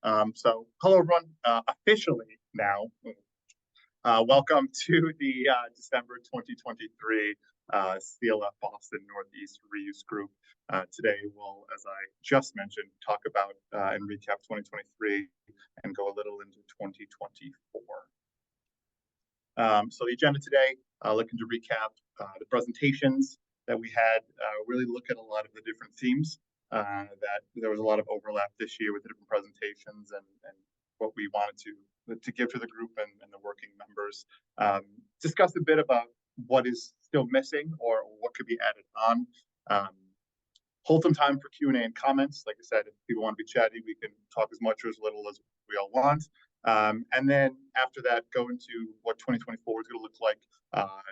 So hello everyone, officially now, welcome to the December 2023 CLF-BOS Northeast Reuse Group. Today we'll, as I just mentioned, talk about and recap 2023 and go a little into 2024. So the agenda today, looking to recap the presentations that we had, really look at a lot of the different themes. That there was a lot of overlap this year with the different presentations and what we wanted to give to the group and the working members. Discuss a bit about what is still missing or what could be added on. Hold some time for Q&A and comments. Like I said, if people want to be chatty, we can talk as much or as little as we all want. And then after that, go into what 2024 is going to look like,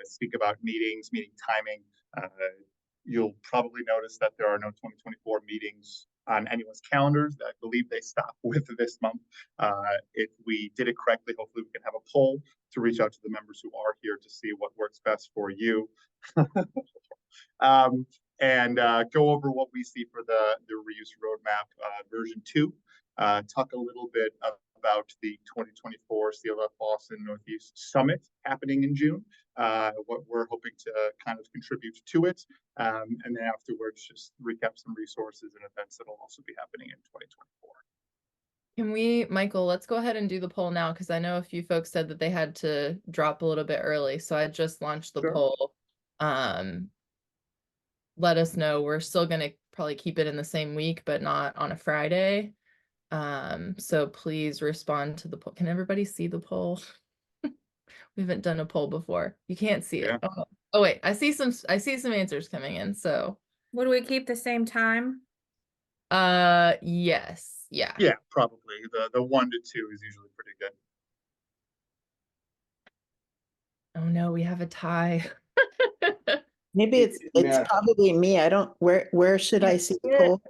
speak about meetings, meeting timing. You'll probably notice that there are no 2024 meetings on anyone's calendars. I believe they stop with this month. If we did it correctly, hopefully we can have a poll to reach out to the members who are here to see what works best for you. And go over what we see for the reuse roadmap version 2. Talk a little bit about the 2024 CLF-BOS Northeast Summit happening in June, what we're hoping to kind of contribute to it, and then afterwards just recap some resources and events that will also be happening in 2024. Can we, Michael, let's go ahead and do the poll now, because I know a few folks said that they had to drop a little bit early, so I just launched the poll. Let us know. We're still going to probably keep it in the same week, but not on a Friday. So please respond to the poll. Can everybody see the poll? We haven't done a poll before. You can't see it. Oh wait, I see some answers coming in. So would we keep the same time? Yes. Yeah, probably the 1 to 2 is usually pretty good. Oh no, we have a tie. Maybe it's probably me. I don't, where should I see the poll?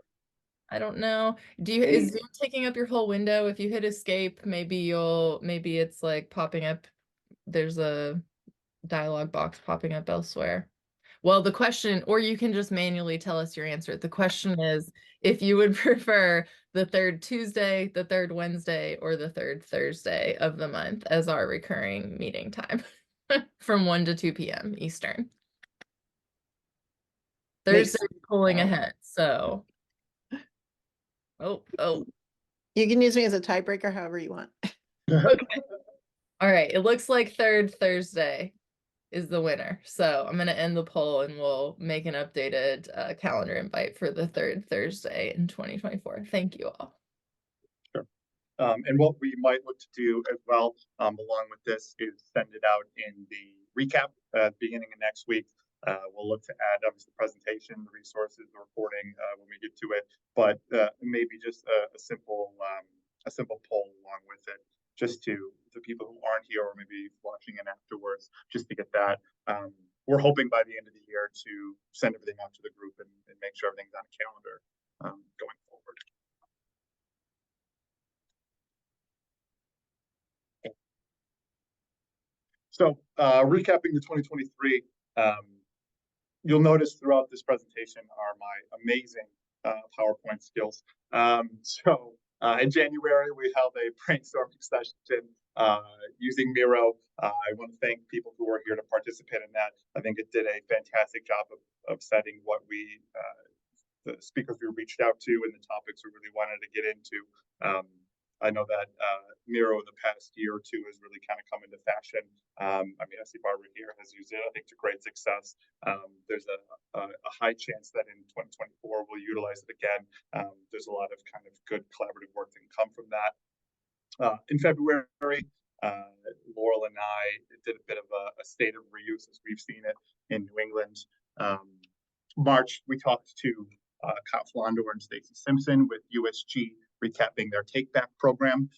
I don't know. Is Zoom taking up your whole window? If you hit escape, maybe it's like popping up. There's a dialog box popping up elsewhere. Well, the question, or you can just manually tell us your answer. The question is if you would prefer the third Tuesday, the third Wednesday, or the third Thursday of the month as our recurring meeting time from 1 to 2 p.m. Eastern. Thursday pulling ahead, so. Oh. You can use me as a tiebreaker however you want. Okay. All right. It looks like third Thursday is the winner. So I'm going to end the poll and we'll make an updated calendar invite for the third Thursday in 2024. Thank you all. Sure. And what we might look to do as well, along with this, is send it out in the recap at the beginning of next week. We'll look to add obviously the presentation, the resources, the reporting when we get to it, but maybe just a simple poll along with it, just to the people who aren't here or maybe watching it afterwards, just to get that. We're hoping by the end of the year to send everything out to the group and make sure everything's on a calendar going forward. So recapping the 2023, you'll notice throughout this presentation are my amazing PowerPoint skills. In January, we held a brainstorming session using Miro. I want to thank people who were here to participate in that. I think it did a fantastic job of setting what the speakers we reached out to and the topics we really wanted to get into. I know that Miro in the past year or two has really kind of come into fashion. I mean, I see Barbara here has used it, I think, to great success. There's a high chance that in 2024 we'll utilize it again. There's a lot of kind of good collaborative work that can come from that. In February, Laurel and I did a bit of a state of reuse as we've seen it in New England. March, we talked to Kyle Flondor and Stacy Simpson with USG, recapping their take-back program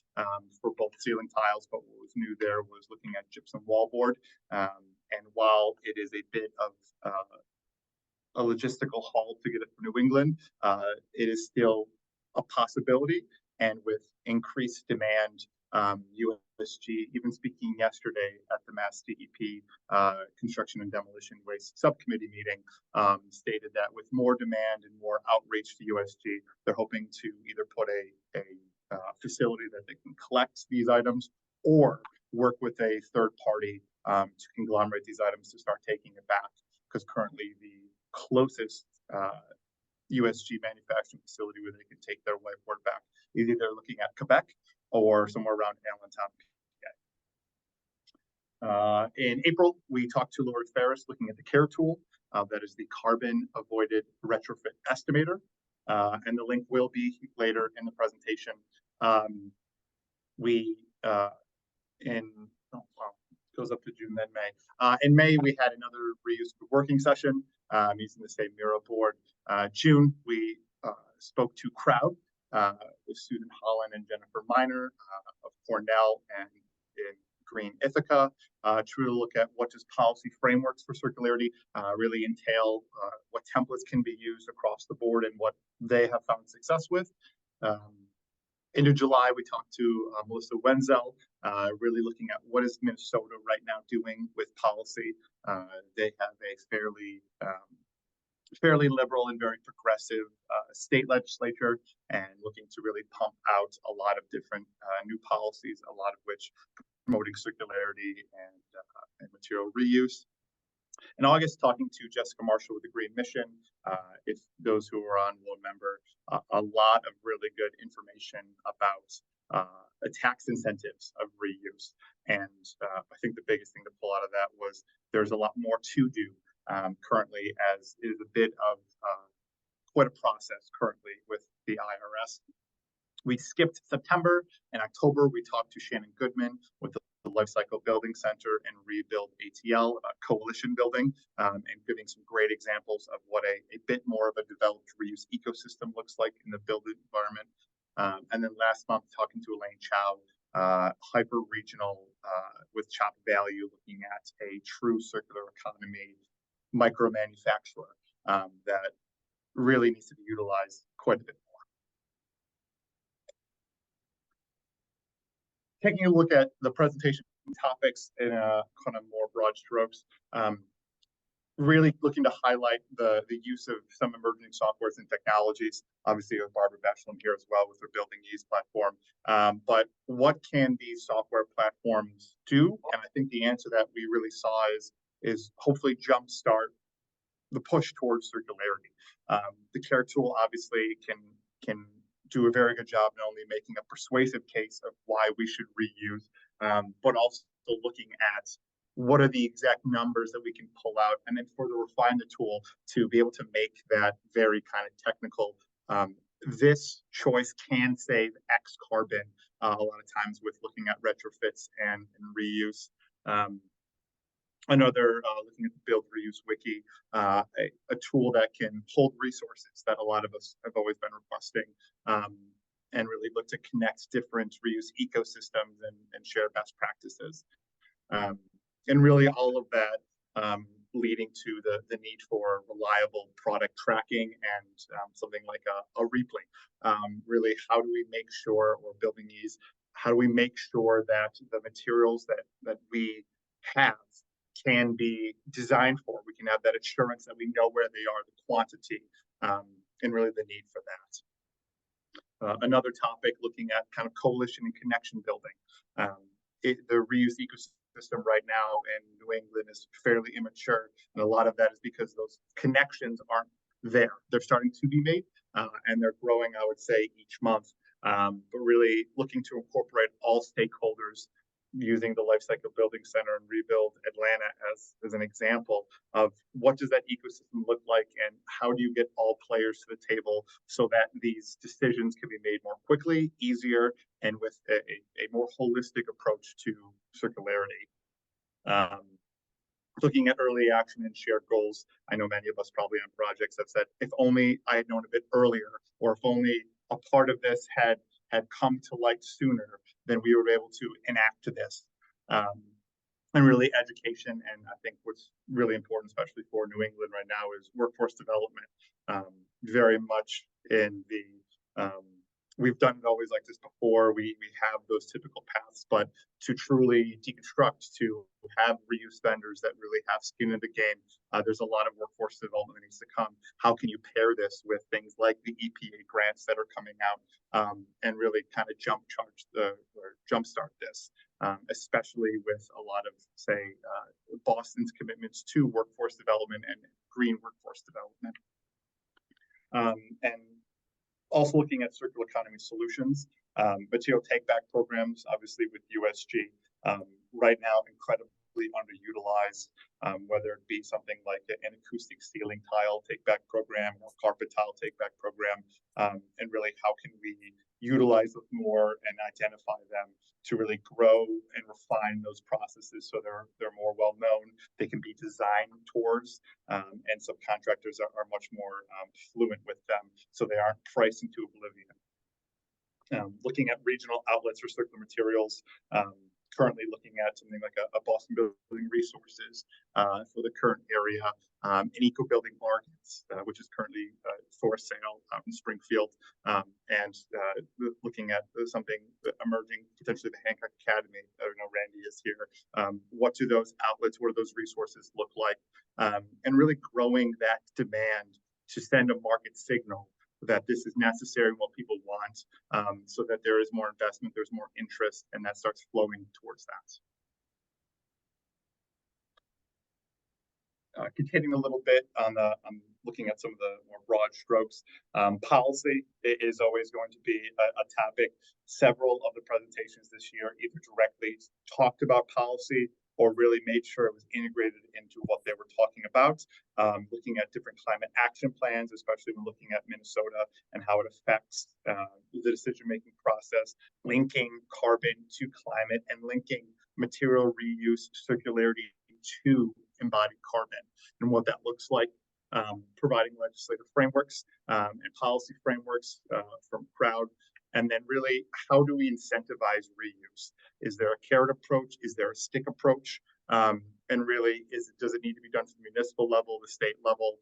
for both ceiling tiles, but what was new there was looking at gypsum wallboard. And while it is a bit of a logistical haul to get it from New England, it is still a possibility. And with increased demand, USG, even speaking yesterday at the Mass DEP Construction and Demolition Waste Subcommittee meeting, stated that with more demand and more outreach to USG, they're hoping to either put a facility that they can collect these items, or work with a third party to conglomerate these items to start taking it back, because currently the closest USG manufacturing facility where they can take their whiteboard back is either looking at Quebec or somewhere around Allentown. In April, we talked to Lori Ferris looking at the CARE tool. That is the Carbon Avoided Retrofit Estimator. And the link will be later in the presentation. Goes up to June, then May. In May, we had another reuse working session using the same Miro board. June, we spoke to Crowd with Susan Holland and Jennifer Miner of Cornell and in Green Ithaca to really look at what does policy frameworks for circularity really entail, what templates can be used across the board, and what they have found success with. Into July, we talked to Melissa Wenzel, really looking at what is Minnesota right now doing with policy. They have a fairly liberal and very progressive state legislature, and looking to really pump out a lot of different new policies, a lot of which promoting circularity and material reuse. In August, talking to Jessica Marshall with the Green Mission. If those who are on will remember, a lot of really good information about the tax incentives of reuse. And I think the biggest thing to pull out of that was there's a lot more to do currently, as is a bit of quite a process currently with the IRS. We skipped September. In October, we talked to Shannon Goodman with the Lifecycle Building Center and Rebuild ATL about coalition building, and giving some great examples of what a bit more of a developed reuse ecosystem looks like in the built environment. And then last month, talking to Elaine Chow, hyper-regional with Chop Value, looking at a true circular economy micro manufacturer that really needs to be utilized quite a bit more. Taking a look at the presentation topics in a kind of more broad strokes, really looking to highlight the use of some emerging softwares and technologies. Obviously, with Barbara Bechlem here as well with her Building Ease platform. But what can these software platforms do? And I think the answer that we really saw is hopefully jumpstart the push towards circularity. The CARE tool obviously can do a very good job not only making a persuasive case of why we should reuse, but also looking at what are the exact numbers that we can pull out, and then further refine the tool to be able to make that very kind of technical. This choice can save X carbon a lot of times with looking at retrofits and reuse. Another, looking at the Build Reuse Wiki, a tool that can hold resources that a lot of us have always been requesting, and really look to connect different reuse ecosystems and share best practices. And really all of that leading to the need for reliable product tracking and something like a replay. Really, how do we make sure, or Building Ease, how do we make sure that the materials that we have can be designed for? We can have that assurance that we know where they are, the quantity, and really the need for that. Another topic, looking at kind of coalition and connection building. The reuse ecosystem right now in New England is fairly immature, and a lot of that is because those connections aren't there. They're starting to be made, and they're growing, I would say, each month. But really looking to incorporate all stakeholders, using the Lifecycle Building Center and Rebuild Atlanta as an example of what does that ecosystem look like, and how do you get all players to the table so that these decisions can be made more quickly, easier, and with a more holistic approach to circularity. Looking at early action and shared goals, I know many of us probably on projects have said, if only I had known a bit earlier, or if only a part of this had come to light sooner, then we were able to enact this. And really education, and I think what's really important, especially for New England right now, is workforce development. Very much in the, we've done it always like this before. We have those typical paths, but to truly deconstruct, to have reuse vendors that really have skin in the game. There's a lot of workforce development that needs to come. How can you pair this with things like the EPA grants that are coming out, and really kind of jumpstart this, especially with a lot of, say, Boston's commitments to workforce development and green workforce development. And also looking at circular economy solutions, material take-back programs, obviously with USG, right now incredibly underutilized, whether it be something like an acoustic ceiling tile take-back program or carpet tile take-back program, and really how can we utilize them more and identify them to really grow and refine those processes so they're more well known, they can be designed towards, and subcontractors are much more fluent with them so they aren't priced into oblivion. Looking at regional outlets for circular materials, currently looking at something like a Boston Building Resources for the current area, an eco building markets, which is currently for sale out in Springfield, and looking at something emerging, potentially the Hancock Academy. I know Randy is here. What do those outlets, what do those resources look like? And really growing that demand to send a market signal that this is necessary and what people want, so that there is more investment, there's more interest, and that starts flowing towards that. Continuing a little bit on looking at some of the more broad strokes, policy is always going to be a topic. Several of the presentations this year either directly talked about policy or really made sure it was integrated into what they were talking about, looking at different climate action plans, especially when looking at Minnesota and how it affects the decision-making process, linking carbon to climate and linking material reuse circularity to embodied carbon and what that looks like, providing legislative frameworks and policy frameworks from crowd. And then really, how do we incentivize reuse? Is there a carrot approach? Is there a stick approach? And really, does it need to be done from the municipal level, the state level?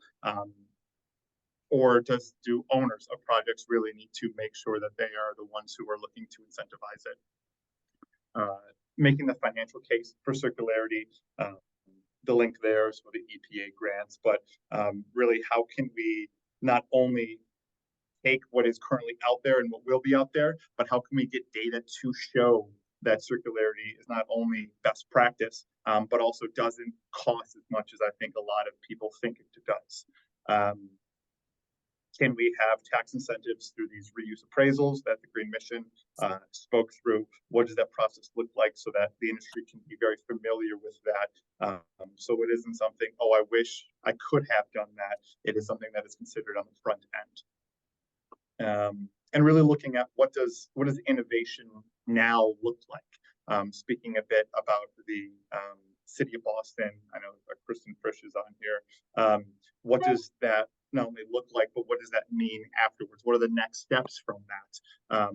Or do owners of projects really need to make sure that they are the ones who are looking to incentivize it? Making the financial case for circularity, the link there is for the EPA grants, but really, how can we not only take what is currently out there and what will be out there, but how can we get data to show that circularity is not only best practice, but also doesn't cost as much as I think a lot of people think it does. Can we have tax incentives through these reuse appraisals that the Green Mission spoke through? What does that process look like so that the industry can be very familiar with that? So it isn't something, oh, I wish I could have done that. It is something that is considered on the front end. And really looking at what does innovation now look like? Speaking a bit about the city of Boston, I know Kristen Frisch is on here. What does that not only look like, but what does that mean afterwards? What are the next steps from that?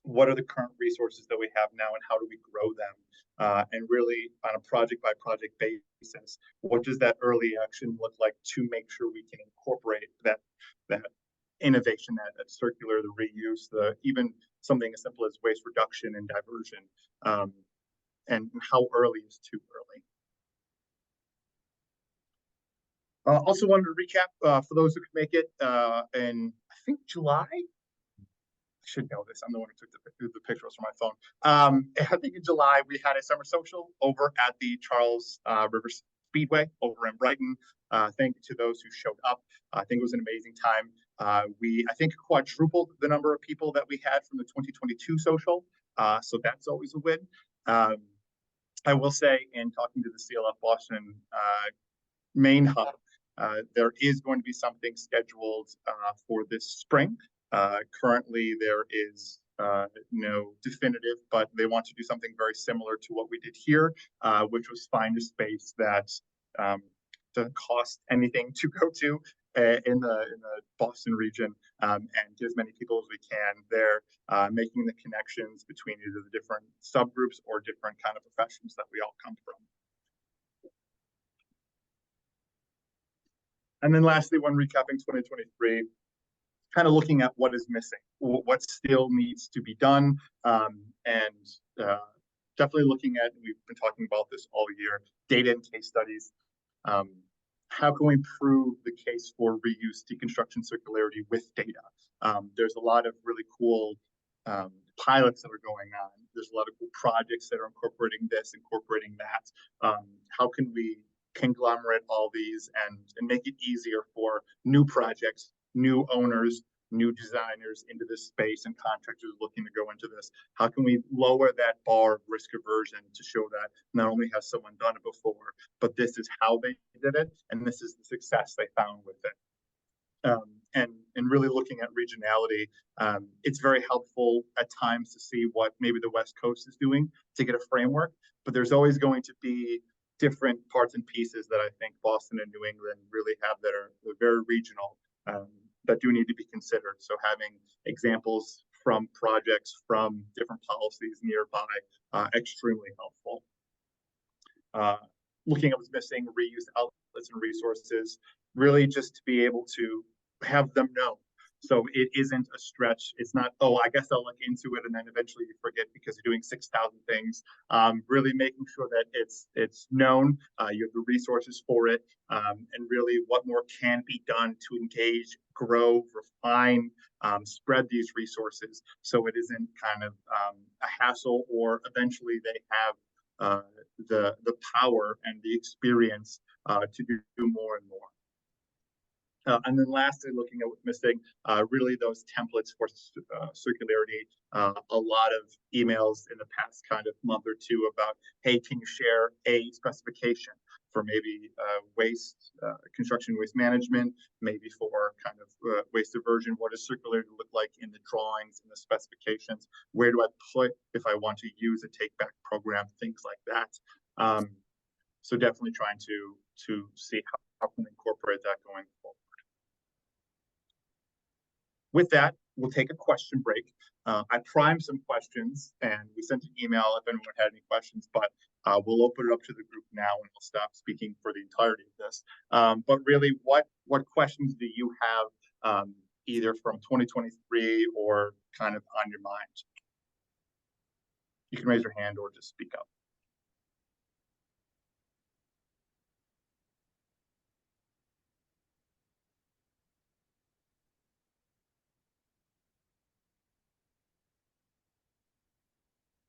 What are the current resources that we have now and how do we grow them? And really on a project by project basis, what does that early action look like to make sure we can incorporate that innovation, that circular, the reuse, even something as simple as waste reduction and diversion, and how early is too early. Also wanted to recap for those who could make it in, I think, July. I should know this. I'm the one who took the pictures from my phone. I think in July we had a summer social over at the Charles River Speedway over in Brighton. Thank you to those who showed up. I think it was an amazing time. We, I think, quadrupled the number of people that we had from the 2022 social. So that's always a win. I will say, in talking to the CLF Boston main hub, there is going to be something scheduled for this spring. Currently, there is no definitive, but they want to do something very similar to what we did here, which was find a space that doesn't cost anything to go to in the Boston region, and get as many people as we can there, making the connections between either the different subgroups or different kind of professions that we all come from. And then lastly, when recapping 2023, kind of looking at what is missing, what still needs to be done, and definitely looking at, and we've been talking about this all year, data and case studies. How can we improve the case for reuse, deconstruction, circularity with data? There's a lot of really cool pilots that are going on. There's a lot of cool projects that are incorporating this, incorporating that. How can we conglomerate all these and make it easier for new projects, new owners, new designers into this space and contractors looking to go into this? How can we lower that bar of risk aversion to show that not only has someone done it before, but this is how they did it, and this is the success they found with it. And really looking at regionality, it's very helpful at times to see what maybe the West Coast is doing to get a framework, but there's always going to be different parts and pieces that I think Boston and New England really have that are very regional, that do need to be considered. So having examples from projects from different policies nearby, extremely helpful. Looking at what's missing, reuse outlets and resources, really just to be able to have them know. So it isn't a stretch. It's not, oh, I guess I'll look into it and then eventually you forget because you're doing 6,000 things. Really making sure that it's known, you have the resources for it, and really what more can be done to engage, grow, refine, spread these resources so it isn't kind of a hassle, or eventually they have the power and the experience to do more and more. And then lastly, looking at what's missing, really those templates for circularity. A lot of emails in the past kind of month or two about, hey, can you share a specification for maybe waste, construction waste management, maybe for kind of waste diversion? What does circularity look like in the drawings and the specifications? Where do I put if I want to use a take back program, things like that. So definitely trying to see how can we incorporate that going forward. With that, we'll take a question break. I primed some questions and we sent an email if anyone had any questions, but we'll open it up to the group now and we'll stop speaking for the entirety of this. But really, what questions do you have either from 2023 or kind of on your mind? You can raise your hand or just speak up.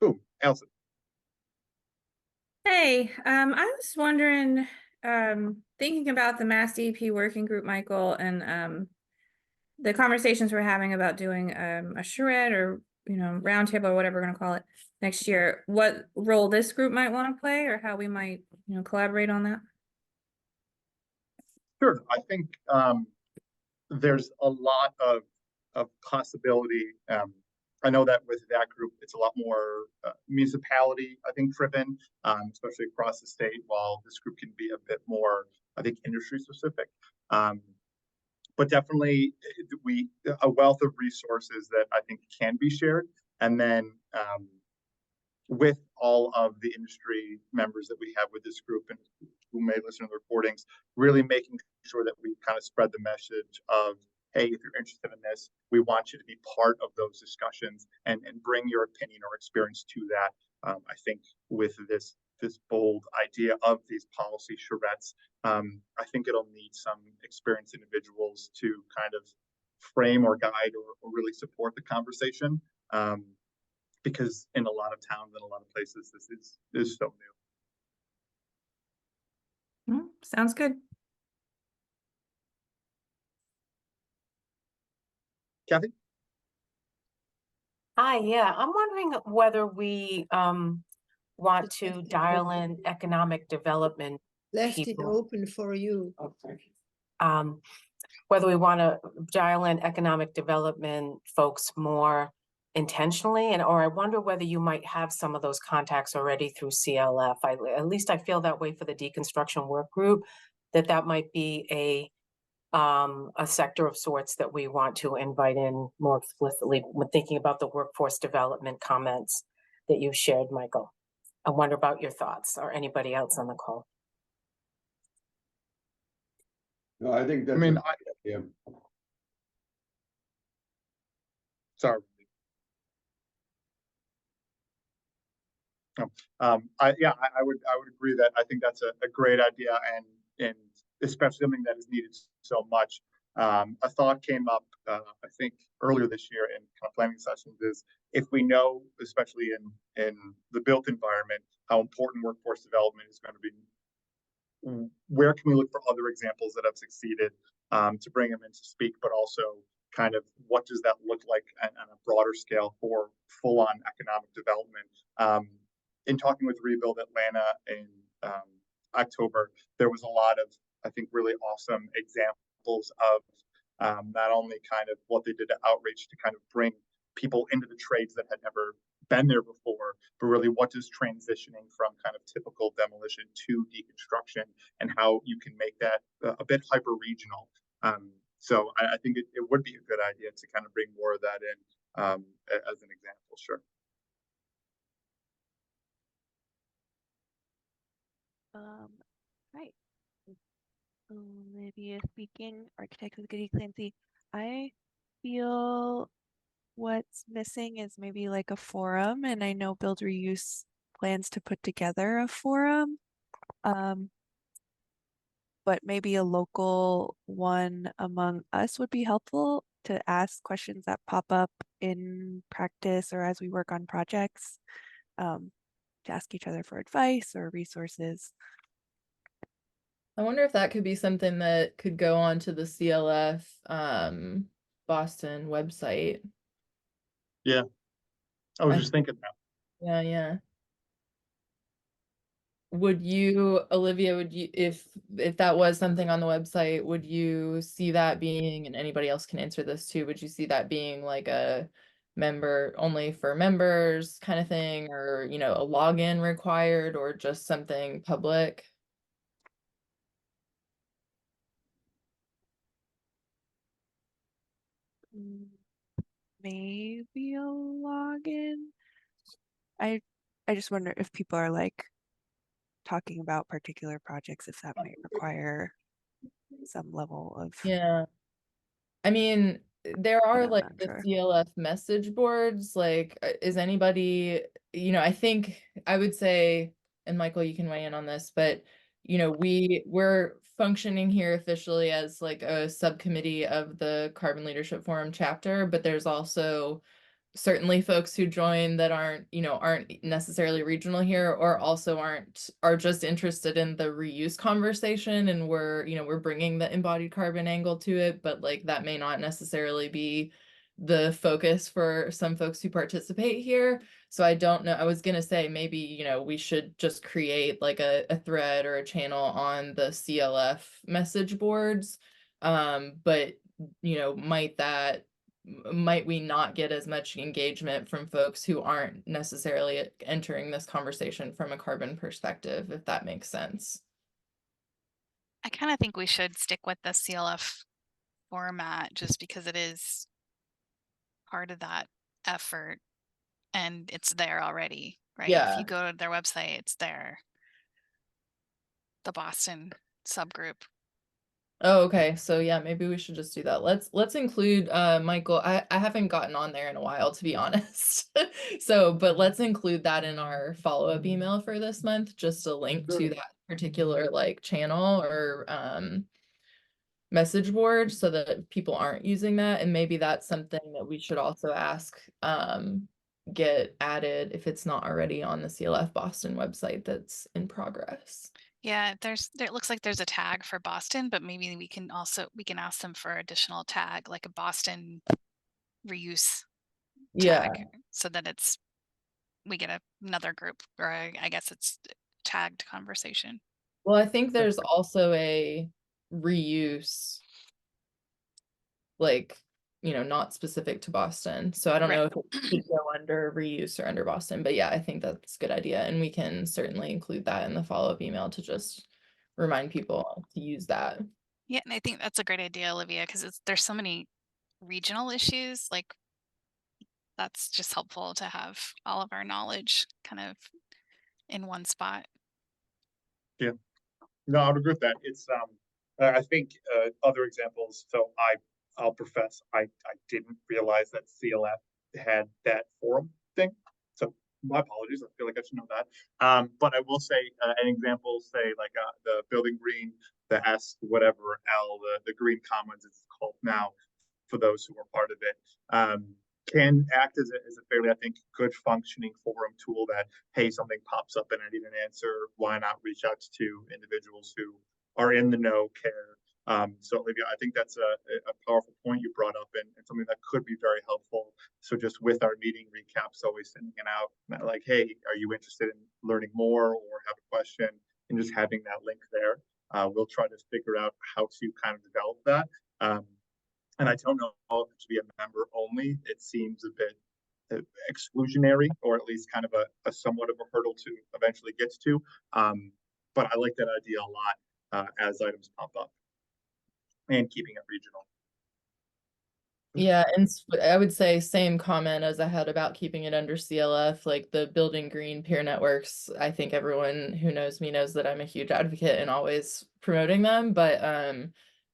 Boom, Elsa. Hey, I was wondering, thinking about the Mass DEP working group, Michael, and the conversations we're having about doing a charrette or roundtable or whatever we're going to call it next year, what role this group might want to play or how we might collaborate on that. Sure, I think there's a lot of possibility. I know that with that group, it's a lot more municipality, I think, driven, especially across the state, while this group can be a bit more, I think, industry specific. But definitely a wealth of resources that I think can be shared. And then with all of the industry members that we have with this group and who may listen to the recordings, really making sure that we kind of spread the message of, hey, if you're interested in this, we want you to be part of those discussions and bring your opinion or experience to that. I think with this bold idea of these policy charrettes, I think it'll need some experienced individuals to kind of frame or guide or really support the conversation. Because in a lot of towns and a lot of places, this is so new. Sounds good. Kathy? Hi, yeah, I'm wondering whether we want to dial in economic development Left it people. open for you. Whether we want to dial in economic development folks more intentionally, or I wonder whether you might have some of those contacts already through CLF. At least I feel that way for the deconstruction work group, that might be a sector of sorts that we want to invite in more explicitly when thinking about the workforce development comments that you shared, Michael. I wonder about your thoughts or anybody else on the call. No, I think that's. I mean, yeah. Sorry. Oh. I would agree that I think that's a great idea, and especially something that is needed so much. A thought came up, I think earlier this year in kind of planning sessions, is if we know, especially in the built environment, how important workforce development is going to be, where can we look for other examples that have succeeded, to bring them in to speak, but also kind of what does that look like on a broader scale for full-on economic development. In talking with Rebuild Atlanta in October, there was a lot of, I think, really awesome examples of not only kind of what they did to outreach to kind of bring people into the trades that had never been there before, but really what does transitioning from kind of typical demolition to deconstruction and how you can make that a bit hyper regional. So I think it would be a good idea to kind of bring more of that in as an example. Sure. Right. Olivia speaking, architect with Goody Clancy. I feel what's missing is maybe like a forum, and I know Build Reuse plans to put together a forum. But maybe a local one among us would be helpful to ask questions that pop up in practice or as we work on projects, to ask each other for advice or resources. I wonder if that could be something that could go onto the CLF Boston website. Yeah, I was just thinking that. Yeah. Would you, Olivia, would you, if that was something on the website, would you see that being, and anybody else can answer this too, would you see that being like a member only for members kind of thing, or, you know, a login required, or just something public? Maybe a login. I just wonder if people are like talking about particular projects, if that might require some level of. Yeah. I mean, there are I'm like not the sure. CLF message boards, like, is anybody, you know, I think I would say, and Michael, you can weigh in on this, but, you know, we're functioning here officially as like a subcommittee of the Carbon Leadership Forum chapter, but there's also certainly folks who join that aren't necessarily regional here, or also are just interested in the reuse conversation, and we're bringing the embodied carbon angle to it, but like that may not necessarily be the focus for some folks who participate here. So I don't know, I was gonna say maybe, you know, we should just create like a thread or a channel on the CLF message boards, but you know, might we not get as much engagement from folks who aren't necessarily entering this conversation from a carbon perspective, if that makes sense? I kind of think we should stick with the CLF format just because it is part of that effort and it's there already, right? If Yeah. you go to their website, it's there. The Boston subgroup. Oh, okay. So yeah, maybe we should just do that. Let's include Michael. I haven't gotten on there in a while, to be honest. So, but let's include that in our follow-up email for this month, just a link to that particular like channel or message board, so that people aren't using that. And maybe that's something that we should also ask get added if it's not already on the CLF Boston website that's in progress. Yeah, there looks like there's a tag for Boston, but maybe we can ask them for additional tag, like a Boston reuse tag, so that we get another group, or I guess it's tagged conversation. Well, I think there's also a reuse, like, you know, not specific to Boston. So I don't know if it should go under reuse or under Boston, but yeah, I think that's a good idea. And we can certainly include that in the follow-up email to just remind people to use that. Yeah, and I think that's a great idea, Olivia, because there's so many regional issues. Like, that's just helpful to have all of our knowledge kind of in one spot. Yeah, no, I would agree with that. It's I think other examples. So I'll profess I didn't realize that CLF had that forum thing. So My apologies. I feel like I should know that. But I will say an example, say like the building green, the S, whatever, L, the green commons it's called now, for those who are part of it, can act as a fairly, I think, good functioning forum tool that, hey, something pops up and I need an answer. Why not reach out to individuals who are in the know, care. So Olivia, I think that's a powerful point you brought up and something that could be very helpful. So just with our meeting recaps, always sending it out like, hey, are you interested in learning more or have a question? And just having that link there. We'll try to figure out how to kind of develop that. And I don't know to be a member only. It seems a bit exclusionary, or at least kind of a somewhat of a hurdle to eventually get to. But I like that idea a lot as items pop up and keeping it regional. Yeah, and I would say same comment as I had about keeping it under CLF, like the building green peer networks. I think everyone who knows me knows that I'm a huge advocate and always promoting them, but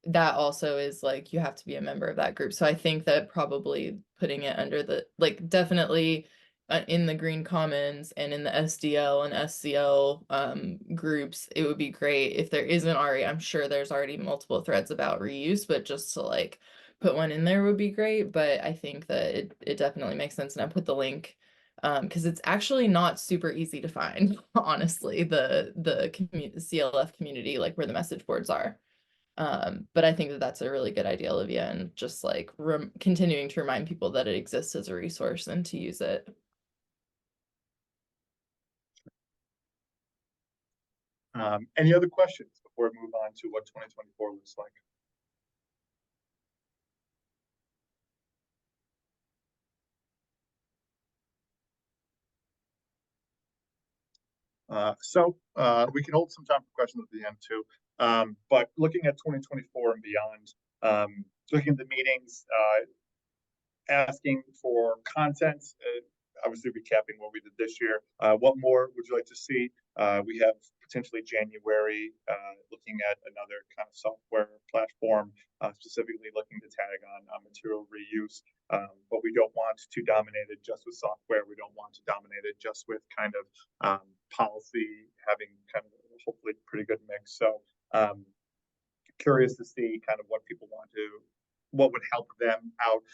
that also is like you have to be a member of that group. So I think that probably putting it under the, like, definitely in the Green Commons and in the SDL and SCL groups, it would be great if there isn't already. I'm sure there's already multiple threads about reuse, but just to like put one in there would be great. But I think that it definitely makes sense, and I put the link because it's actually not super easy to find, honestly, the CLF community, like where the message boards are. But I think that that's a really good idea, Olivia, and just like continuing to remind people that it exists as a resource and to use it. Any other questions before we move on to what 2024 looks like? We can hold some time for questions at the end too. But looking at 2024 and beyond, looking at the meetings, asking for content, obviously recapping what we did this year. What more would you like to see? We have potentially January, looking at another kind of software platform, specifically looking to tag on material reuse. But we don't want to dominate it just with software. We don't want to dominate it just with kind of policy, having kind of hopefully pretty good mix. So curious to see kind of what people want to, what would help them out.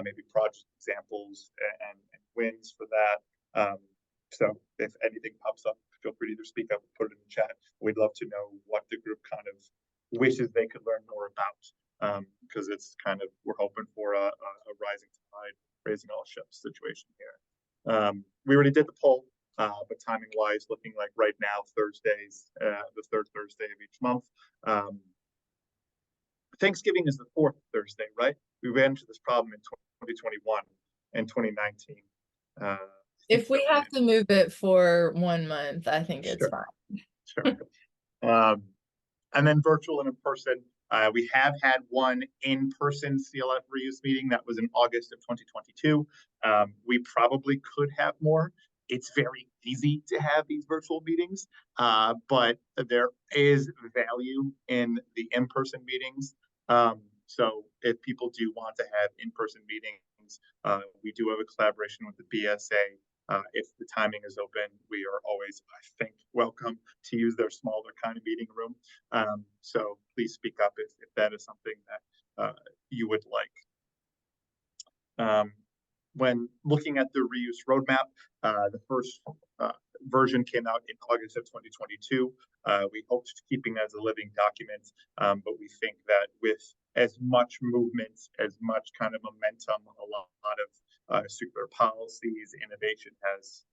Maybe project examples and wins for that. So if anything pops up, feel free to either speak up or put it in the chat. We'd love to know what the group kind of wishes they could learn more about, because it's kind of, we're hoping for a rising tide, raising all ships situation here. We already did the poll, but timing wise, looking like right now, Thursdays, the third Thursday of each month. Thanksgiving is the fourth Thursday, right? We ran into this problem in 2021 and 2019. If we have to move it for 1 month, I think it's fine. Sure. And then virtual and in person. We have had one in-person CLF reuse meeting that was in August of 2022. We probably could have more. It's very easy to have these virtual meetings, but there is value in the in-person meetings. So if people do want to have in-person meetings, we do have a collaboration with the BSA. If the timing is open, we are always, I think, welcome to use their smaller kind of meeting room. So please speak up if that is something that you would like. When looking at the reuse roadmap, the first version came out in August of 2022. We hoped to keeping it as a living document, but we think that with as much movement, as much kind of momentum, a lot of circular policies, innovation has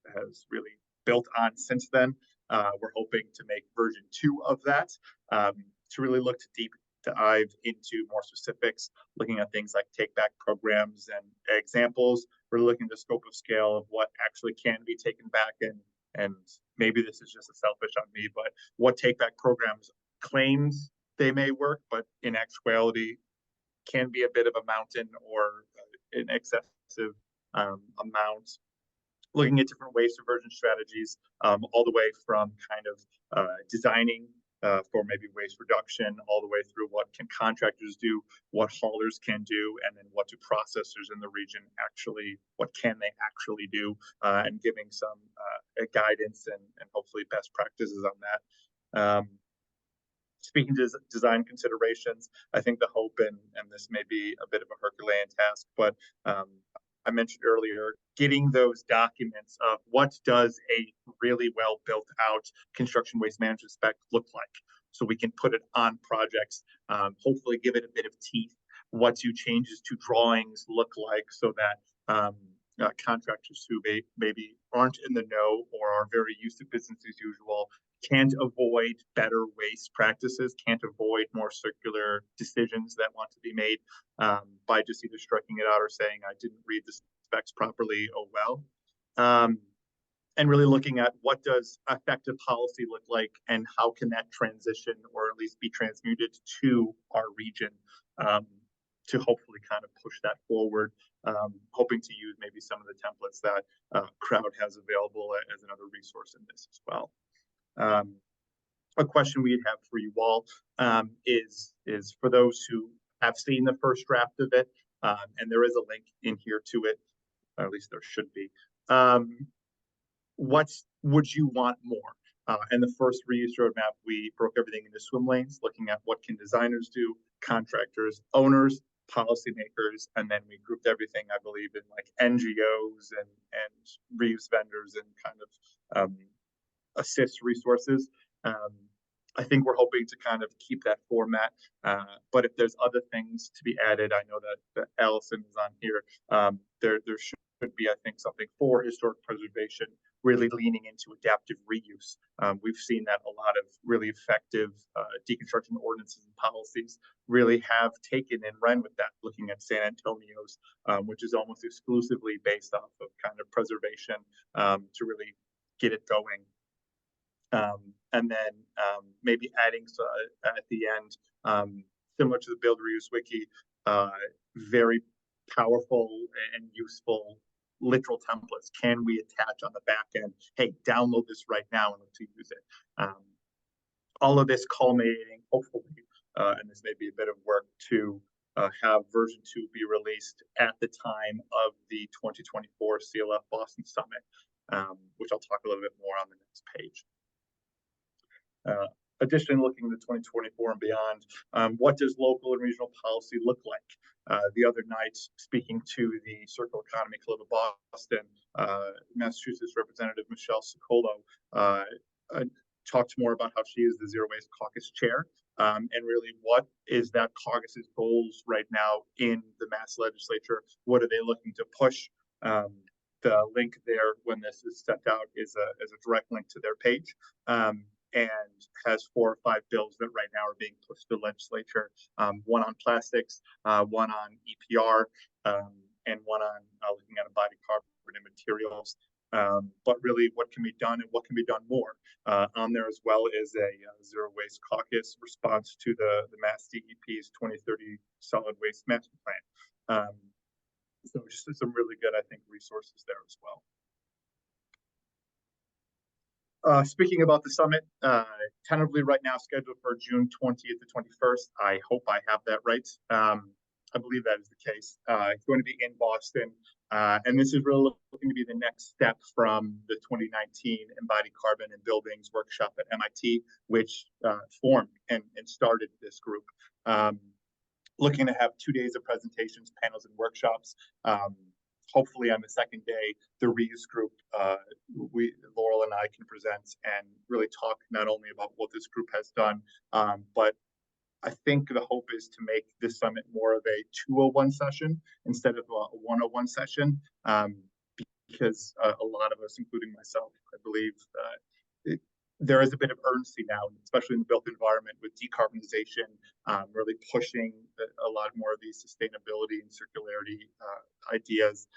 really built on since then. We're hoping to make version 2 of that, to really look to deep dive into more specifics, looking at things like take back programs and examples. We're looking at the scope of scale of what actually can be taken back, and maybe this is just a selfish on me, but what take back programs claims they may work, but in actuality can be a bit of a mountain or an excessive amount. Looking at different waste diversion strategies, all the way from kind of designing for maybe waste reduction, all the way through what can contractors do, what haulers can do, and then what do processors in the region what can they actually do, and giving some guidance and hopefully best practices on that. Speaking to design considerations, I think the hope, and this may be a bit of a Herculean task, but I mentioned earlier, getting those documents of what does a really well built out construction waste management spec look like, so we can put it on projects, hopefully give it a bit of teeth. What do changes to drawings look like, so that contractors who maybe aren't in the know or are very used to business as usual can't avoid better waste practices, can't avoid more circular decisions that want to be made by just either striking it out or saying, I didn't read the specs properly, oh well. And really looking at what does effective policy look like, and how can that transition or at least be transmuted to our region, to hopefully kind of push that forward, hoping to use maybe some of the templates that Crowd has available as another resource in this as well. A question we'd have for you all is for those who have seen the first draft of it, and there is a link in here to it, or at least there should be. What would you want more? In the first reuse roadmap, we broke everything into swim lanes, looking at what can designers do, contractors, owners, policymakers, and then we grouped everything, I believe, in like NGOs and reuse vendors and kind of assist resources. I think we're hoping to kind of keep that format, but if there's other things to be added, I know that Allison is on here. There should be, I think, something for historic preservation, really leaning into adaptive reuse. We've seen that a lot of really effective deconstruction ordinances and policies really have taken and run with that, looking at San Antonio's, which is almost exclusively based off of kind of preservation, to really get it going. And then maybe adding at the end, similar to the Build Reuse Wiki, very powerful and useful literal templates. Can we attach on the back end, hey, download this right now and look to use it? All of this culminating, hopefully, and this may be a bit of work to have version 2 be released at the time of the 2024 CLF Boston Summit, which I'll talk a little bit more on the next page. Additionally, looking to 2024 and beyond, what does local and regional policy look like? The other night, speaking to the Circular Economy Club of Boston, Massachusetts Representative Michelle Socolo talked more about how she is the Zero Waste Caucus chair, and really what is that caucus's goals right now in the Mass legislature? What are they looking to push? The link there, when this is sent out, is a direct link to their page. And has 4 or 5 bills that right now are being pushed to the legislature, one on plastics, one on EPR, and one on looking at biocarbonate materials. But really, what can be done and what can be done more? On there as well is a Zero Waste Caucus response to the Mass DEP's 2030 Solid Waste Master Plan. So just some really good, I think, resources there as well. Speaking about the summit, tentatively right now scheduled for June 20th to 21st. I hope I have that right. I believe that is the case. It's going to be in Boston, and this is really looking to be the next step from the 2019 Embodied Carbon in Buildings workshop at MIT, which formed and started this group. Looking to have 2 days of presentations, panels, and workshops. Hopefully on the second day, the reuse group, Laurel and I can present and really talk not only about what this group has done, but I think the hope is to make this summit more of a 201 session instead of a 101 session, because a lot of us, including myself, I believe there is a bit of urgency now, especially in the built environment, with decarbonization, really pushing a lot more of these sustainability and circularity ideas.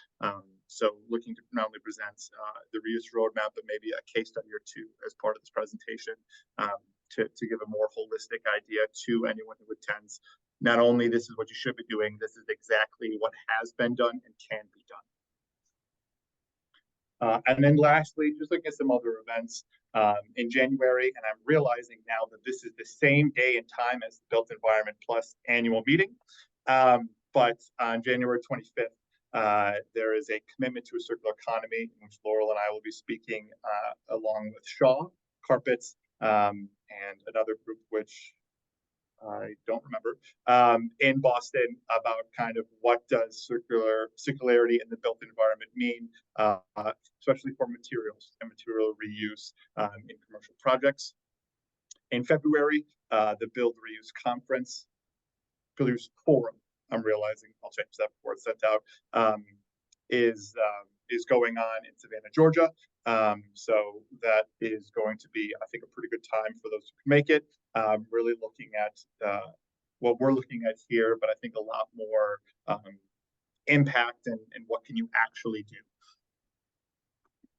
So looking to not only present the reuse roadmap, but maybe a case study or two as part of this presentation, to give a more holistic idea to anyone who attends. Not only this is what you should be doing, this is exactly what has been done and can be done. And then lastly, just looking at some other events in January, and I'm realizing now that this is the same day and time as the Built Environment Plus annual meeting. But on January 25th, there is a commitment to a circular economy in which Laurel and I will be speaking along with Shaw, Carpets, and another group which I don't remember, in Boston about kind of what does circularity in the built environment mean, especially for materials and material reuse in commercial projects. In February, the Build Reuse Conference, Build Reuse Forum, I'm realizing I'll change that before it's sent out, is going on in Savannah, Georgia. So that is going to be, I think, a pretty good time for those who can make it. Really looking at what we're looking at here, but I think a lot more impact and what can you actually do.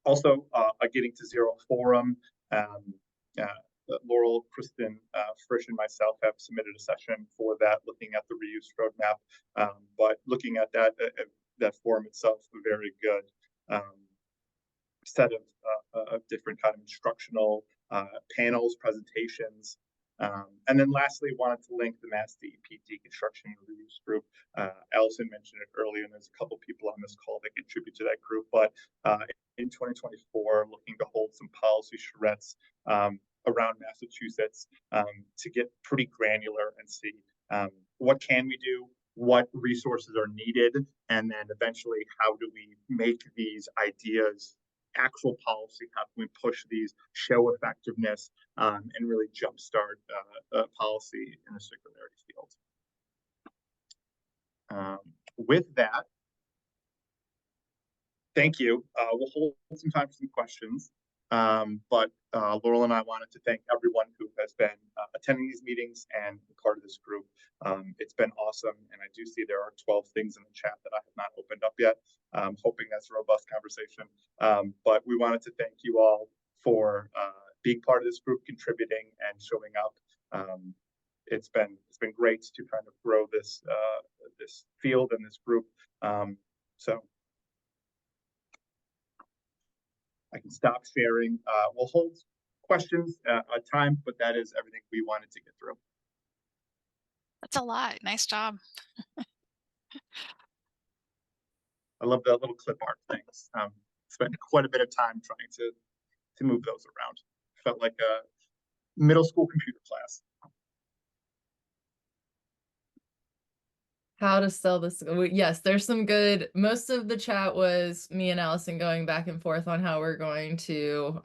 Also, a Getting to Zero forum. Laurel, Kristen, Frisch, and myself have submitted a session for that, looking at the reuse roadmap. But looking at that forum itself, a very good set of different kind of instructional panels, presentations. And then lastly, wanted to link the Mass DEP Deconstruction and Reuse group. Allison mentioned it earlier, and there's a couple people on this call that contribute to that group. But in 2024, looking to hold some policy charrettes around Massachusetts to get pretty granular and see what can we do, what resources are needed, and then eventually how do we make these ideas actual policy? How can we push these, show effectiveness, and really jumpstart policy in the circularity field? With that, thank you. We'll hold some time for some questions. But Laurel and I wanted to thank everyone who has been attending these meetings and part of this group. It's been awesome, and I do see there are 12 things in the chat that I have not opened up yet. I'm hoping that's a robust conversation. But we wanted to thank you all for being part of this group, contributing and showing up. It's been great to kind of grow this this field and this group. So I can stop sharing. We'll hold questions at time, but that is everything we wanted to get through. That's a lot. Nice job. I love that little clip art things. Spent quite a bit of time trying to move those around. Felt like a middle school computer class. How to sell this? Yes, there's some good. Most of the chat was me and Allison going back and forth on how we're going to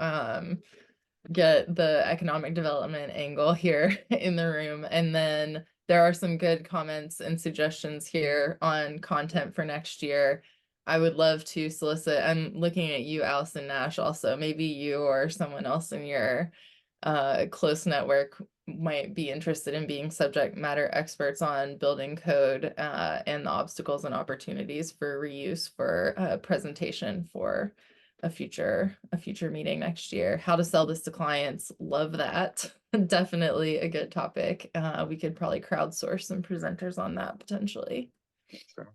get the economic development angle here in the room. And then there are some good comments and suggestions here on content for next year. I would love to solicit. I'm looking at you, Allison Nash, also. Maybe you or someone else in your close network might be interested in being subject matter experts on building code and the obstacles and opportunities for reuse for presentation for a future meeting next year. How to sell this to clients. Love that. Definitely a good topic. We could probably crowdsource some presenters on that potentially. Sure.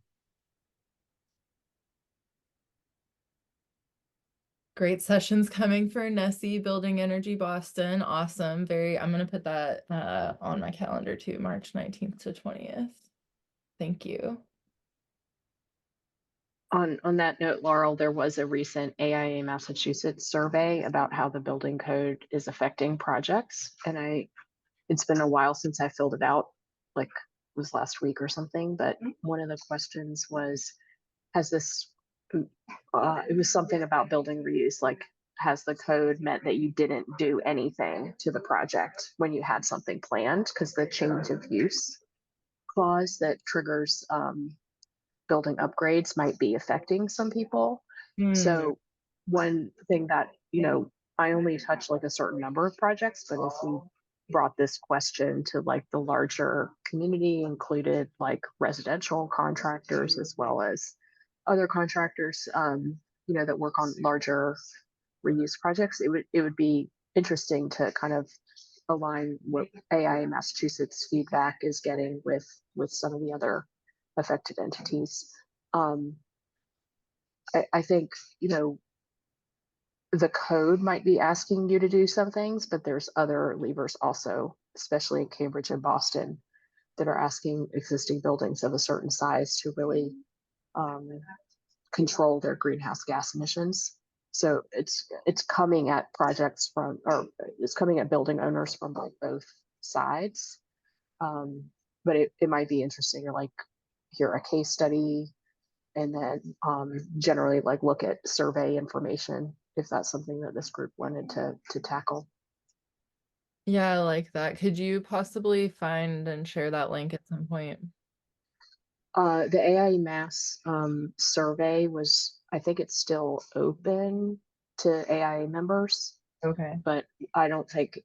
Great sessions coming for Nessie, Building Energy Boston. Awesome. I'm going to put that on my calendar too, March 19th to 20th. Thank you. On that note, Laurel, there was a recent AIA Massachusetts survey about how the building code is affecting projects. And it's been a while since I filled it out, like it was last week or something. But one of the questions was, it was something about building reuse, like has the code meant that you didn't do anything to the project when you had something planned? Because the change of use clause that triggers building upgrades might be affecting some people. So one thing that, I only touch like a certain number of projects, but if we brought this question to like the larger community, included like residential contractors as well as other contractors, that work on larger reuse projects, it would be interesting to kind of align what AIA Massachusetts feedback is getting with some of the other affected entities. I think, the code might be asking you to do some things, but there's other levers also, especially in Cambridge and Boston, that are asking existing buildings of a certain size to really control their greenhouse gas emissions. So it's coming at projects from, or it's coming at building owners from like both sides. But it might be interesting to like hear a case study and then generally like look at survey information if that's something that this group wanted to tackle. Yeah, I like that. Could you possibly find and share that link at some point? The AI Mass survey was, I think it's still open to AIA members, Okay. but I don't think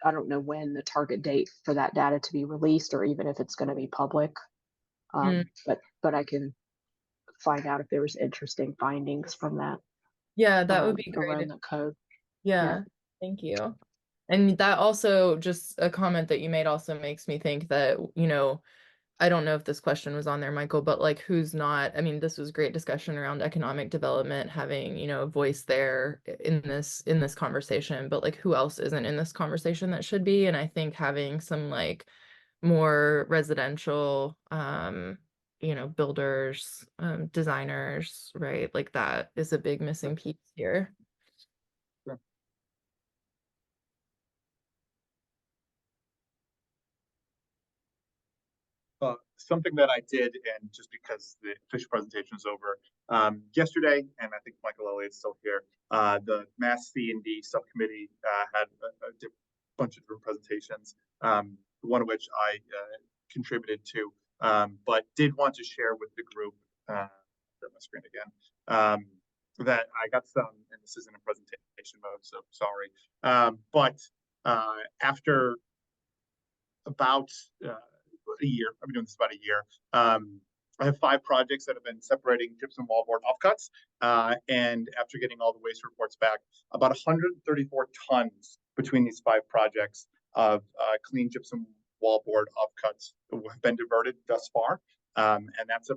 I don't know when the target date for that data to be released or even if it's going to be public. But I can find out if there was interesting findings from that. Yeah, that would be great. Around the code. Yeah, thank you. And that also, just a comment that you made also makes me think that, you know, I don't know if this question was on there, Michael, but like who's not, I mean, this was great discussion around economic development, having, you know, a voice there in this conversation, but like who else isn't in this conversation that should be? And I think having some like more residential, you know, builders, designers, right? Like that is a big missing piece here. Something that I did, and just because the official presentation is over yesterday, and I think Michael Elliott's still here, the Mass C&D subcommittee had a bunch of different presentations, one of which I contributed to, but did want to share with the group, share my screen again, that I got some, and this isn't a presentation mode, so sorry, but after about a year. I've been doing this about a year. I have 5 projects that have been separating gypsum wallboard offcuts. And after getting all the waste reports back, about 134 tons between these 5 projects of clean gypsum wallboard offcuts have been diverted thus far. And that's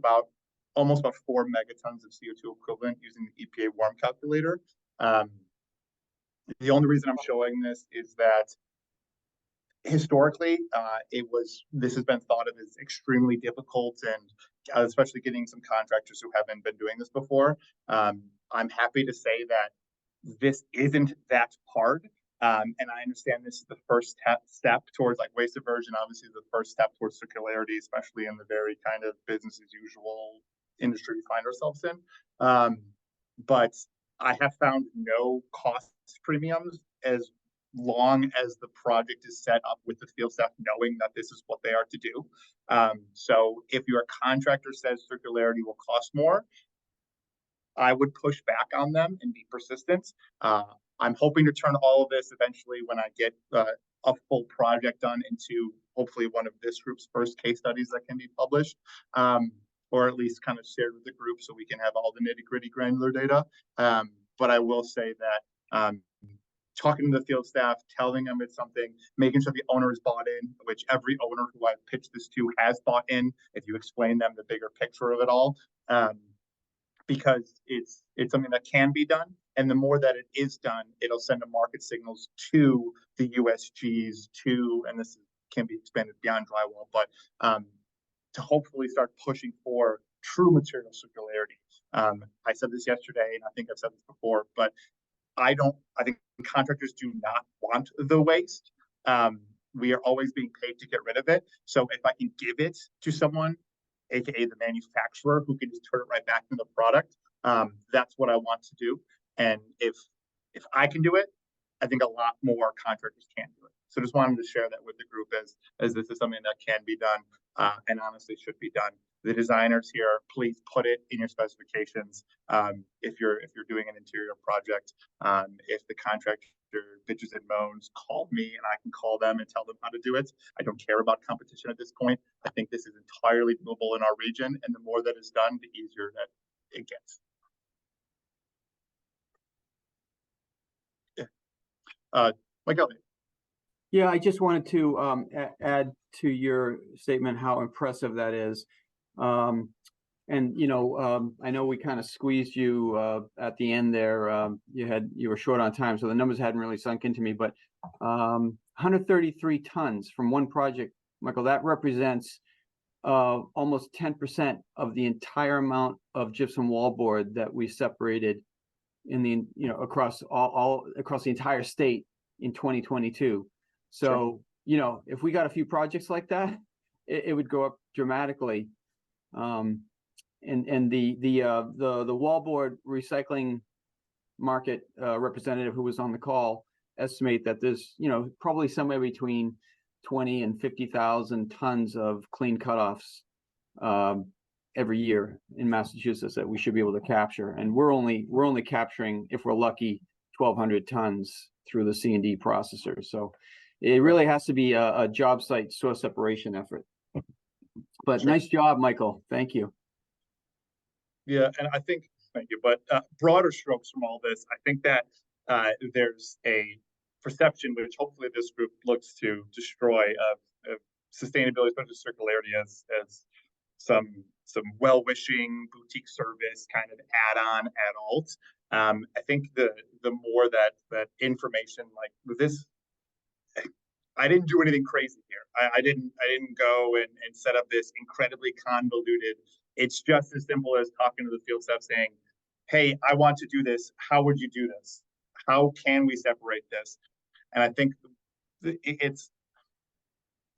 almost about 4 megatons of CO2 equivalent using the EPA warm calculator. The only reason I'm showing this is that historically, this has been thought of as extremely difficult, and especially getting some contractors who haven't been doing this before. I'm happy to say that this isn't that hard, and I understand this is the first step towards like waste diversion. Obviously, the first step towards circularity, especially in the very kind of business as usual industry we find ourselves in. But I have found no cost premiums as long as the project is set up with the field staff knowing that this is what they are to do. So if your contractor says circularity will cost more, I would push back on them and be persistent. I'm hoping to turn all of this eventually, when I get a full project done, into hopefully one of this group's first case studies that can be published, or at least kind of shared with the group so we can have all the nitty-gritty granular data. But I will say that talking to the field staff, telling them it's something, making sure the owner is bought in, which every owner who I've pitched this to has bought in, if you explain them the bigger picture of it all, because it's something that can be done. And the more that it is done, it'll send a market signals to the USGs, and this can be expanded beyond drywall, but to hopefully start pushing for true material circularity. I said this yesterday, and I think I've said this before, but I think contractors do not want the waste. We are always being paid to get rid of it. So if I can give it to someone, AKA the manufacturer, who can just turn it right back into the product, that's what I want to do. And if I can do it, I think a lot more contractors can do it. So just wanted to share that with the group as this is something that can be done, and honestly should be done. The designers here, please put it in your specifications. If you're doing an interior project, if the contractor bitches and moans, call me and I can call them and tell them how to do it. I don't care about competition at this point. I think this is entirely doable in our region, and the more that is done, the easier that it gets. Yeah. Mike Elliott. Yeah, I just wanted to add to your statement how impressive that is. And, I know we kind of squeezed you at the end there. You were short on time, so the numbers hadn't really sunk into me, but 133 tons from one project, Michael, that represents almost 10% of the entire amount of gypsum wallboard that we separated in the, across all across the entire state in 2022. So, if we got a few projects like that, it would go up dramatically. And the wallboard recycling market representative who was on the call estimate that there's probably somewhere between 20 and 50,000 tons of clean cutoffs every year in Massachusetts that we should be able to capture, and we're only capturing, if we're lucky, 1,200 tons through the C&D processor. So it really has to be a job site source separation effort. But nice job, Michael. Thank you. Yeah, and I think, thank you, but broader strokes from all this, I think that there's a perception, which hopefully this group looks to destroy, of sustainability, especially circularity, as some well-wishing boutique service kind of add-on adult. I think the more that information like this, I didn't do anything crazy here. I didn't go and set up this incredibly convoluted. It's just as simple as talking to the field staff saying, hey, I want to do this. How would you do this? How can we separate this? And I think it's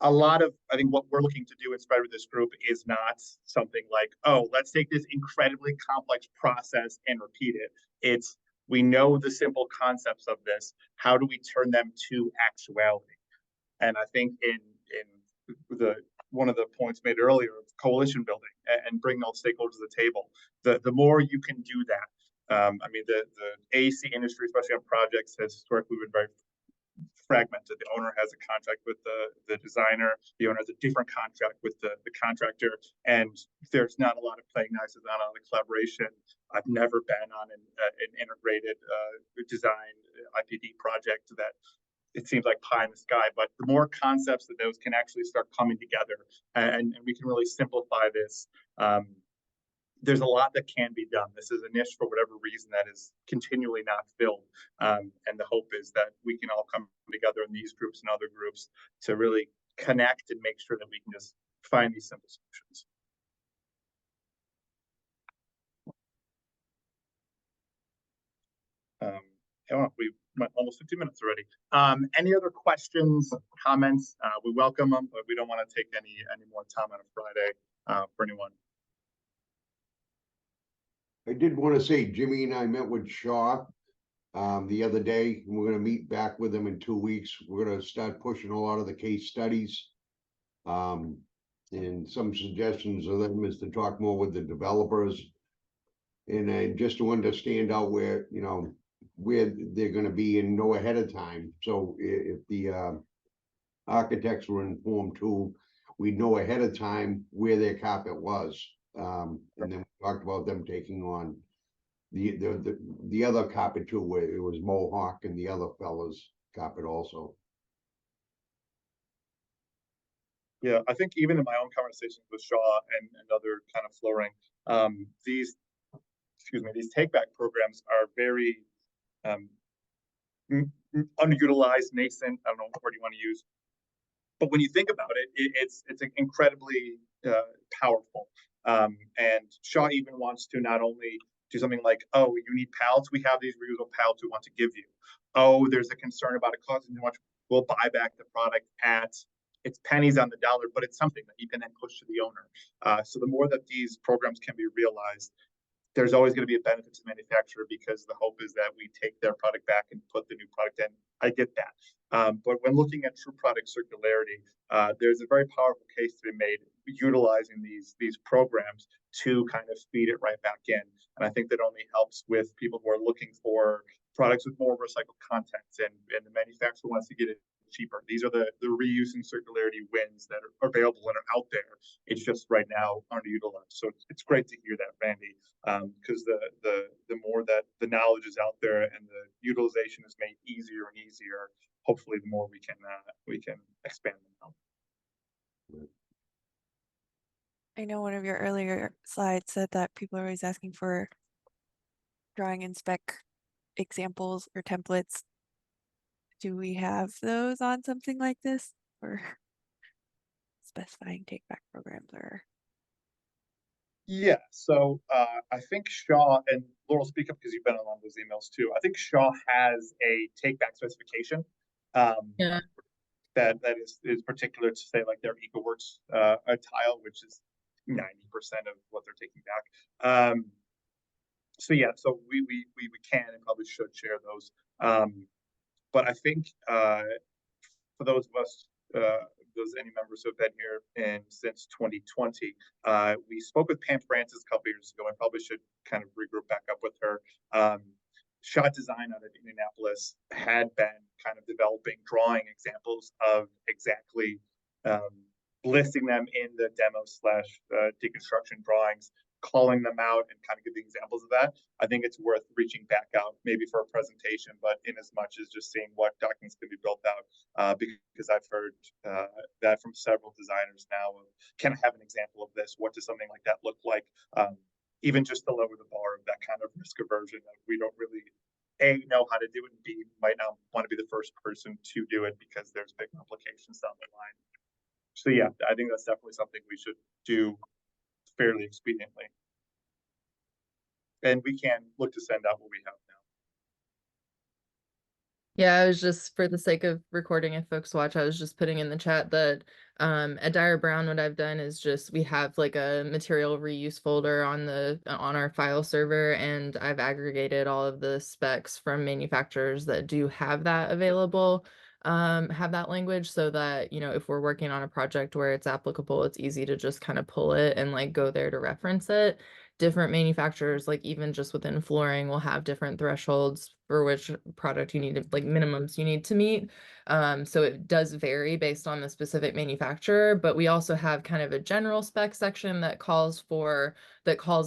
a lot of, I think what we're looking to do in Spread with this group is not something like, oh, let's take this incredibly complex process and repeat it. It's, we know the simple concepts of this. How do we turn them to actuality? And I think in the one of the points made earlier of coalition building and bringing all stakeholders to the table, the more you can do that. I mean, the AEC industry, especially on projects, has historically been very fragmented. The owner has a contract with the designer. The owner has a different contract with the contractor, and there's not a lot of playing nice. There's not a lot of collaboration. I've never been on an integrated design IPD project that it seems like pie in the sky, but the more concepts that those can actually start coming together, and we can really simplify this. There's a lot that can be done. This is a niche for whatever reason that is continually not filled. And the hope is that we can all come together in these groups and other groups to really connect and make sure that we can just find these simple solutions. We went almost 15 minutes already. Any other questions, comments? We welcome them, but we don't want to take any more time on a Friday for anyone. I did want to say, Jimmy and I met with Shaw the other day, and we're going to meet back with them in 2 weeks. We're going to start pushing a lot of the case studies. And some suggestions of them is to talk more with the developers and just to understand out where, where they're going to be and know ahead of time. So if the architects were informed too, we'd know ahead of time where their carpet was. And then we talked about them taking on the other carpet too, where it was Mohawk and the other fellas carpet also. Yeah, I think even in my own conversations with Shaw and other kind of flooring, these take back programs are very underutilized, nascent. I don't know what word you want to use, but when you think about it, it's incredibly powerful. And Shaw even wants to not only do something like, oh, you need pallets, we have these reusable pallets we want to give you. Oh, there's a concern about it costing too much, we'll buy back the product at it's pennies on the dollar, but it's something that you can then push to the owner. So the more that these programs can be realized, there's always going to be a benefit to the manufacturer, because the hope is that we take their product back and put the new product in. I get that. But when looking at true product circularity, there's a very powerful case to be made utilizing these programs to kind of feed it right back in. And I think that only helps with people who are looking for products with more recycled content, and the manufacturer wants to get it cheaper. These are the reuse and circularity wins that are available and are out there. It's just right now underutilized. So it's great to hear that, Randy, because the more that the knowledge is out there and the utilization is made easier and easier, hopefully the more we can expand them out. I know one of your earlier slides said that people are always asking for drawing and spec examples or templates. Do we have those on something like this, or specifying take back programs? Or Yeah, so I think Shaw, and Laurel, speak up because you've been on those emails too. I think Shaw has a take back specification. Yeah. That is particular to say like their EcoWorks a tile, which is 90% of what they're taking back. So yeah, so we can and probably should share those. But I think for those of us, those any members who have been here and since 2020, we spoke with Pam Francis a couple years ago. I probably should kind of regroup back up with her. Shot Design out of Indianapolis had been kind of developing drawing examples of exactly listing them in the demo slash deconstruction drawings, calling them out and kind of giving examples of that. I think it's worth reaching back out maybe for a presentation, but in as much as just seeing what documents can be built out, because I've heard that from several designers now of, can I have an example of this? What does something like that look like? Even just to lower the bar of that kind of risk aversion that we don't really A, know how to do it, and B, might not want to be the first person to do it because there's big implications down the line. So yeah, I think that's definitely something we should do fairly expediently. And we can look to send out what we have now. Yeah, I was just, for the sake of recording, if folks watch, I was just putting in the chat that at Dyer Brown, what I've done is just, we have like a material reuse folder on our file server, and I've aggregated all of the specs from manufacturers that do have that available, have that language, so that, you know, if we're working on a project where it's applicable, it's easy to just kind of pull it and like go there to reference it. Different manufacturers, like even just within flooring, will have different thresholds for which product you need to, like minimums you need to meet. So it does vary based on the specific manufacturer, but we also have kind of a general spec section that calls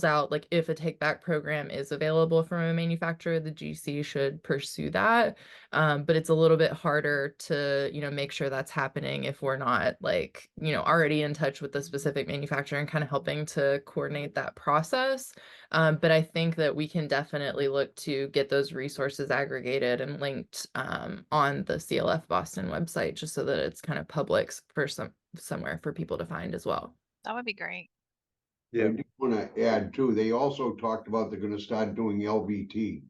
out like if a take back program is available from a manufacturer, the GC should pursue that. But it's a little bit harder to, you know, make sure that's happening if we're not like, you know, already in touch with the specific manufacturer and kind of helping to coordinate that process. But I think that we can definitely look to get those resources aggregated and linked on the CLF Boston website, just so that it's kind of public for somewhere for people to find as well. That would be great. Yeah. I do want to add too, they also talked about they're going to start doing LVT.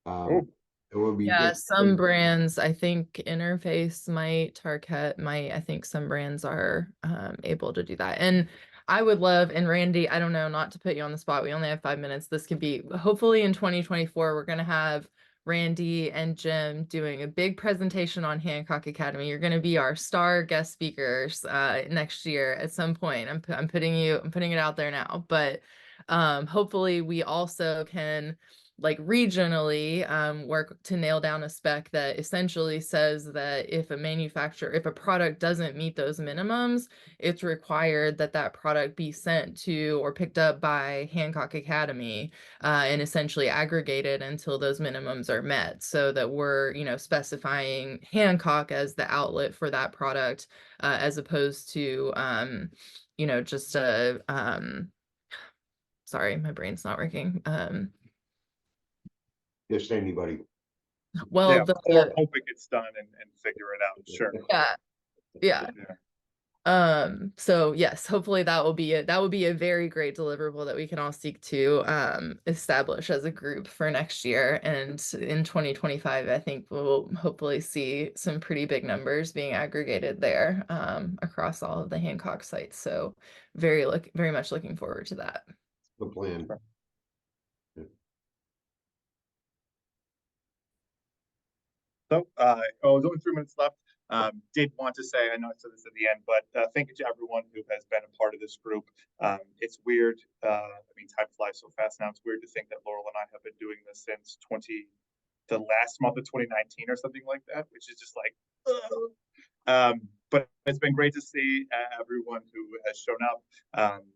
It would be Yeah, good. some brands, I think Interface might, Target might, I think some brands are able to do that. And I would love, and Randy, I don't know, not to put you on the spot, we only have 5 minutes. This could be, hopefully in 2024, we're going to have Randy and Jim doing a big presentation on Hancock Academy. You're going to be our star guest speakers next year at some point. I'm putting it out there now, but hopefully we also can, like regionally, work to nail down a spec that essentially says that if a product doesn't meet those minimums, it's required that that product be sent to or picked up by Hancock Academy and essentially aggregated until those minimums are met, so that we're, you know, specifying Hancock as the outlet for that product, as opposed to, you know, just a, sorry, my brain's not working. Just anybody. Well, yeah, or hope it gets done and figure it out. Sure. Yeah. So yes, hopefully that will be a very great deliverable that we can all seek to establish as a group for next year. And in 2025, I think we'll hopefully see some pretty big numbers being aggregated there across all of the Hancock sites. So very much looking forward to that. The plan. So, there's only 3 minutes left. Did want to say, I know I said this at the end, but thank you to everyone who has been a part of this group. It's weird. I mean, time flies so fast now. It's weird to think that Laurel and I have been doing this since the last month of 2019 or something like that, which is just like, but it's been great to see everyone who has shown up,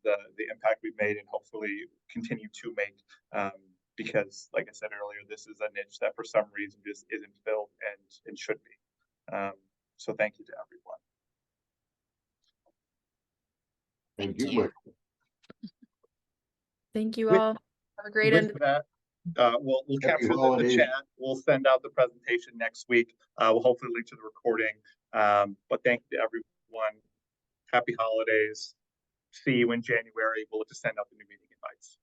the impact we've made, and hopefully continue to make. Because, like I said earlier, this is a niche that for some reason just isn't filled and should be. So thank you to everyone. Thank Thank you, you. Mike. Thank you With- all. Have a great end. With that, we'll Happy capture the holidays. chat. We'll send out the presentation next week. We'll hopefully link to the recording. But thank you to everyone. Happy holidays. See you in January. We'll just send out the new meeting invites.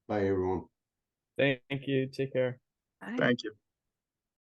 Bye, everyone. Thank you. Take care. Bye. Thank you.